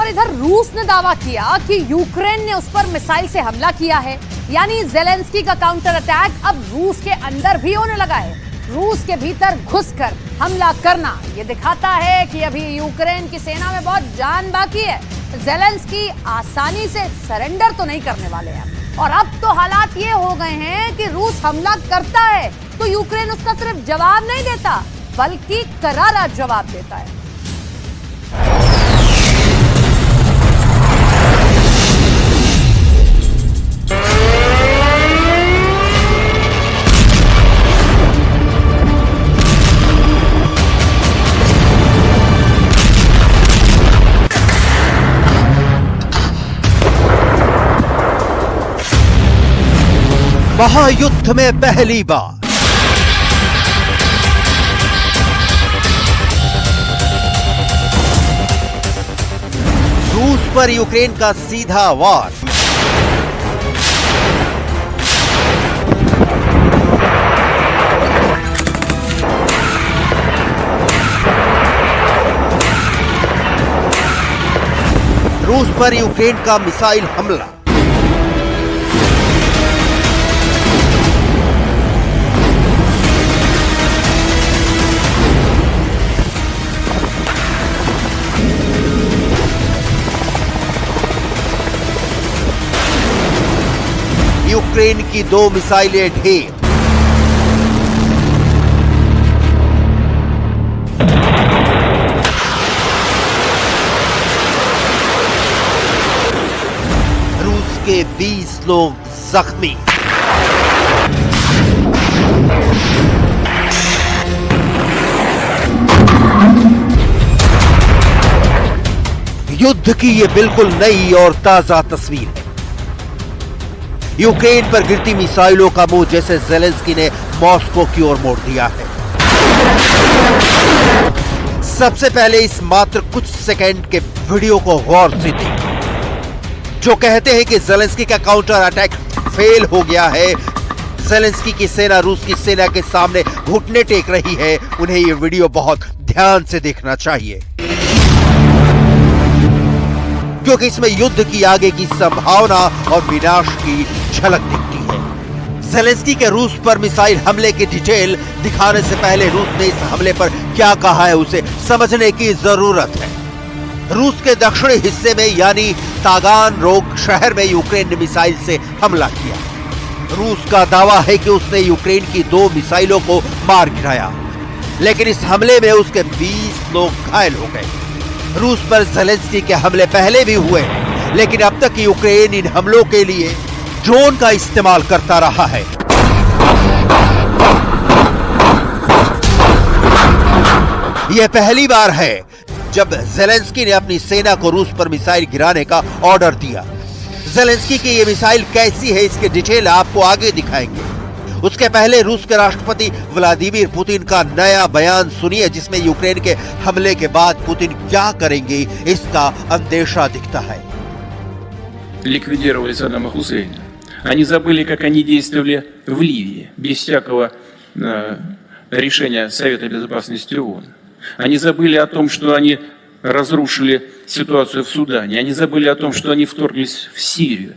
पर इधर रूस ने दावा किया कि यूक्रेन ने उस पर मिसाइल से हमला किया है। यानी ज़ेलेंस्की का काउंटर अटैक अब रूस के अंदर भी होने लगा है। रूस के भीतर घुसकर हमला करना ये दिखाता है कि अभी यूक्रेन की सेना में बहुत जान बाकी है। ज़ेलेंस्की आसानी से सरेंडर तो नहीं करने वाले हैं। और अब तो हालात ये हो गए हैं कि रूस हमला करता है तो यूक्रेन उसका सिर्फ जवाब नहीं देता बल्कि करारा जवाब देता है। महायुद्ध में पहली बार रूस पर यूक्रेन का सीधा वार। रूस पर यूक्रेन का मिसाइल हमला। यूक्रेन की 2 मिसाइलें ढेर। रूस के 20 लोग जख्मी। युद्ध की ये बिल्कुल नई और ताजा तस्वीर है। यूक्रेन पर गिरती मिसाइलों का मुंह जैसे ज़ेलेंस्की ने मॉस्को की ओर मोड़ दिया है। सबसे पहले इस मात्र कुछ सेकंड के वीडियो को गौर से देखें, जो कहते हैं कि ज़ेलेंस्की का काउंटर अटैक फेल हो गया है। ज़ेलेंस्की की सेना रूस की सेना के सामने घुटने टेक रही है। उन्हें यह वीडियो बहुत ध्यान से देखना चाहिए, क्योंकि इसमें युद्ध की आगे की संभावना और विनाश की झलक दिखती है। ज़ेलेंस्की के रूस पर मिसाइल हमले की डिटेल दिखाने से पहले रूस ने इस हमले पर क्या कहा है उसे समझने की जरूरत है। रूस के दक्षिणी हिस्से में यानी तागानरोग शहर में यूक्रेन ने मिसाइल से हमला किया। रूस का दावा है कि उसने यूक्रेन की 2 मिसाइलों को मार गिराया, लेकिन इस हमले में उसके 20 लोग घायल हो गए। रूस पर ज़ेलेंस्की के हमले पहले भी हुए, लेकिन अब तक यूक्रेन इन हमलों के लिए ड्रोन का इस्तेमाल करता रहा है। यह पहली बार है जब ज़ेलेंस्की ने अपनी सेना को रूस पर मिसाइल गिराने का ऑर्डर दिया। ज़ेलेंस्की की यह मिसाइल कैसी है इसकी डिटेल आपको आगे दिखाएंगे। उसके पहले रूस के राष्ट्रपति व्लादिमीर पुतिन का नया बयान सुनिए, जिसमें यूक्रेन के हमले के बाद पुतिन क्या करेंगे इसका अंदेशा दिखता है। Ликвидировали Саддама Хусейна. Они забыли, как они действовали в Ливии, без всякого решения Совета Безопасности ООН. Они забыли о том, что они разрушили ситуацию в Судане. Они забыли о том, что они вторглись в Сирию.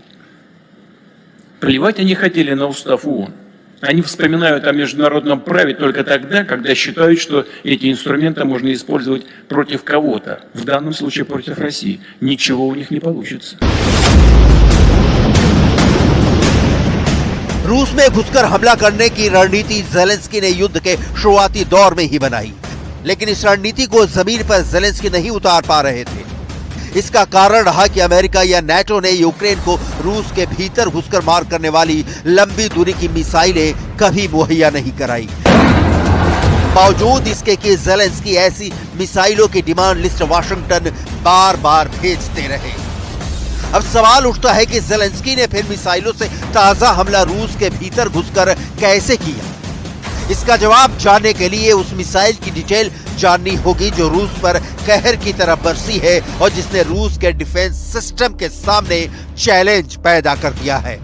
Плевать они хотели на устав ООН. Они вспоминают о международном праве только тогда, когда считают, что эти инструменты можно использовать против кого-то, в данном случае против России. Ничего у них не получится. रूस में घुसकर हमला करने की रणनीति ज़ेलेंस्की ने युद्ध के शुरुआती दौर में ही बनाई, लेकिन इस रणनीति को जमीन पर ज़ेलेंस्की नहीं उतार पा रहे थे। इसका कारण रहा कि अमेरिका या नाटो ने यूक्रेन को रूस के भीतर घुसकर मार करने वाली लंबी दूरी की मिसाइलें कभी मुहैया नहीं कराई। बावजूद इसके कि ज़ेलेंस्की ऐसी मिसाइलों की डिमांड लिस्ट वाशिंगटन बार बार भेजते रहे। अब सवाल उठता है कि ज़ेलेंस्की ने फिर मिसाइलों से ताजा हमला रूस के भीतर घुसकर कैसे किया। इसका जवाब जानने के लिए उस मिसाइल की डिटेल जाननी होगी जो रूस पर कहर की तरह बरसी है और जिसने रूस के डिफेंस सिस्टम के सामने चैलेंज पैदा कर दिया है।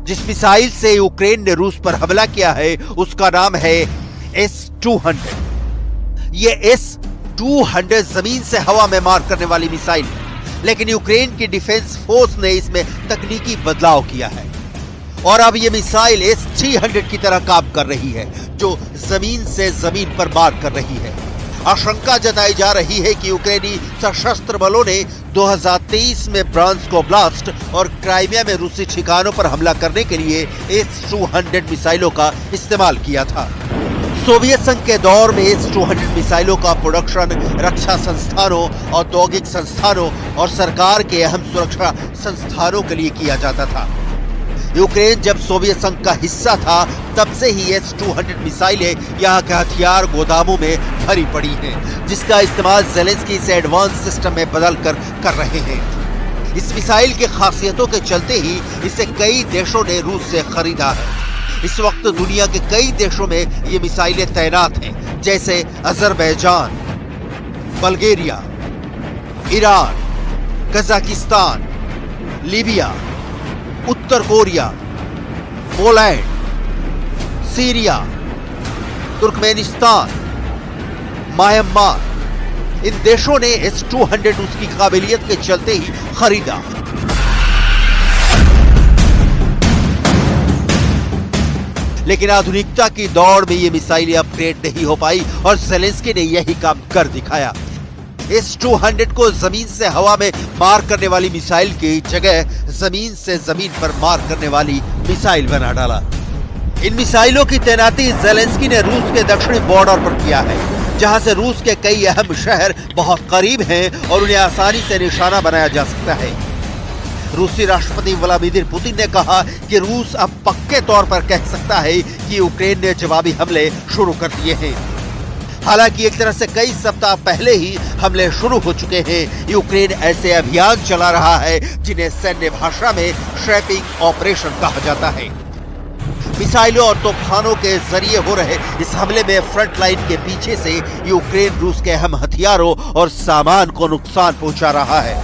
जिस मिसाइल से यूक्रेन ने रूस पर हमला किया है उसका नाम है S-200। ये S-200 जमीन से हवा में मार करने वाली मिसाइल है। लेकिन यूक्रेन की डिफेंस फोर्स ने इसमें तकनीकी बदलाव किया है और अब ये मिसाइल S-300 की तरह काम कर रही है, जो जमीन से जमीन पर मार कर रही है। आशंका जताई जा रही है कि यूक्रेनी सशस्त्र बलों ने 2023 में ब्रांस्क ओब्लास्ट और क्राइमिया में रूसी ठिकानों पर हमला करने के लिए S-200 मिसाइलों का इस्तेमाल किया था। सोवियत संघ के दौर में S-200 मिसाइलों का प्रोडक्शन रक्षा संस्थानों, औद्योगिक संस्थानों और सरकार के अहम सुरक्षा संस्थानों के लिए किया जाता था। यूक्रेन जब सोवियत संघ का हिस्सा था, तब से ही S-200 मिसाइलें यहाँ के हथियार गोदामों में भरी पड़ी हैं, जिसका इस्तेमाल ज़ेलेंस्की इसे एडवांस सिस्टम में बदल कर रहे हैं। इस मिसाइल की खासियतों के चलते ही इसे कई देशों ने रूस से खरीदा है। इस वक्त दुनिया के कई देशों में ये मिसाइलें तैनात हैं, जैसे Azerbaijan, Bulgaria, Iran, Kazakhstan, Libya, उत्तर Korea, Poland, Syria, Turkmenistan, Myanmar. इन देशों ने S-200 उसकी काबिलियत के चलते ही खरीदा। लेकिन आधुनिकता की दौड़ में ये मिसाइलें अपग्रेड नहीं हो पाई और ज़ेलेंस्की ने यही काम कर दिखाया। S-200 को जमीन से हवा में मार करने वाली मिसाइल की जगह जमीन से जमीन पर मार करने वाली मिसाइल बना डाला। इन मिसाइलों की तैनाती ज़ेलेंस्की ने रूस के दक्षिणी बॉर्डर पर किया है, जहां से रूस के कई अहम शहर बहुत करीब हैं और उन्हें आसानी से निशाना बनाया जा सकता है। रूसी राष्ट्रपति व्लादिमीर पुतिन ने कहा कि रूस अब पक्के तौर पर कह सकता है कि यूक्रेन ने जवाबी हमले शुरू कर दिए हैं। हालांकि एक तरह से कई सप्ताह पहले ही हमले शुरू हो चुके हैं। यूक्रेन ऐसे अभियान चला रहा है जिन्हें सैन्य भाषा में श्रैपिंग ऑपरेशन कहा जाता है। मिसाइलों और तोपखानों के जरिए हो रहे इस हमले में फ्रंट लाइन के पीछे से यूक्रेन रूस के अहम हथियारों और सामान को नुकसान पहुंचा रहा है।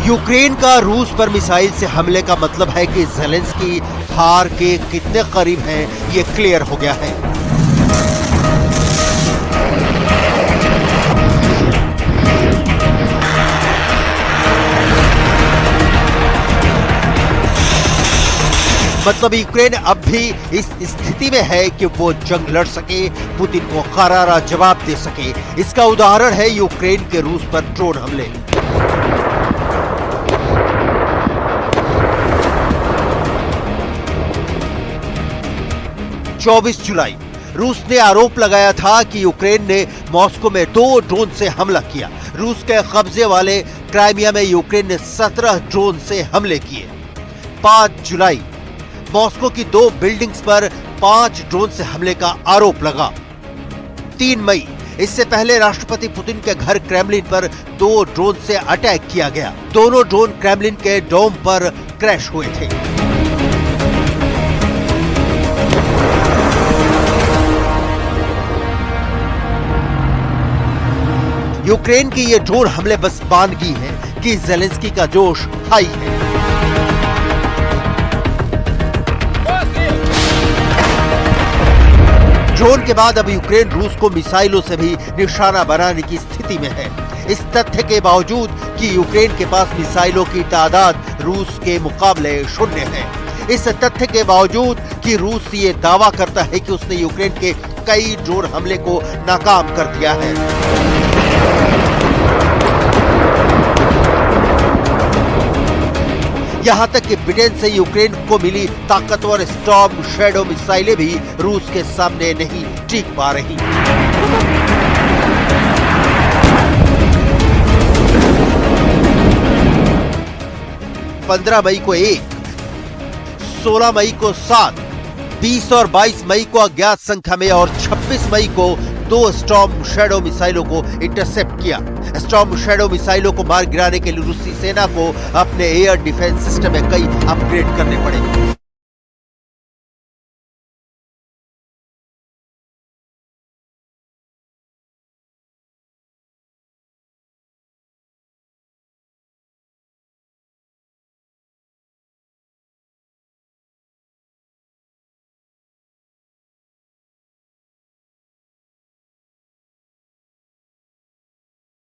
यूक्रेन का रूस पर मिसाइल से हमले का मतलब है कि ज़ेलेंस्की हार के कितने करीब हैं, ये क्लियर हो गया है। मतलब यूक्रेन अब भी इस स्थिति में है कि वो जंग लड़ सके, पुतिन को करारा जवाब दे सके। इसका उदाहरण है यूक्रेन के रूस पर ड्रोन हमले। चौबीस जुलाई रूस ने आरोप लगाया था कि यूक्रेन ने मॉस्को में 2 ड्रोन से हमला किया। रूस के कब्जे वाले क्राइमिया में यूक्रेन ने 17 ड्रोन से हमले किए। 5 जुलाई मॉस्को की 2 बिल्डिंग्स पर 5 ड्रोन से हमले का आरोप लगा। 3 मई इससे पहले राष्ट्रपति पुतिन के घर क्रेमलिन पर 2 ड्रोन से अटैक किया गया। दोनों ड्रोन क्रेमलिन के डोम पर क्रैश हुए थे। यूक्रेन की ये ड्रोन हमले बस बानगी है कि ज़ेलेंस्की का जोश हाई है। ड्रोन के बाद अब यूक्रेन रूस को मिसाइलों से भी निशाना बनाने की स्थिति में है। इस तथ्य के बावजूद कि यूक्रेन के पास मिसाइलों की तादाद रूस के मुकाबले शून्य है। इस तथ्य के बावजूद कि रूस ये दावा करता है कि उसने यूक्रेन के कई ड्रोन हमले को नाकाम कर दिया है। यहां तक कि ब्रिटेन से यूक्रेन को मिली ताकतवर स्टॉर्म शैडो मिसाइलें भी रूस के सामने नहीं टिक पा रही। पंद्रह मई को 1, 16 मई को 7, 20 और 22 मई को अज्ञात संख्या में और 26 मई को 2 स्टॉर्म शैडो मिसाइलों को इंटरसेप्ट किया। स्टॉर्म शैडो मिसाइलों को मार गिराने के लिए रूसी सेना को अपने एयर डिफेंस सिस्टम में कई अपग्रेड करने पड़े।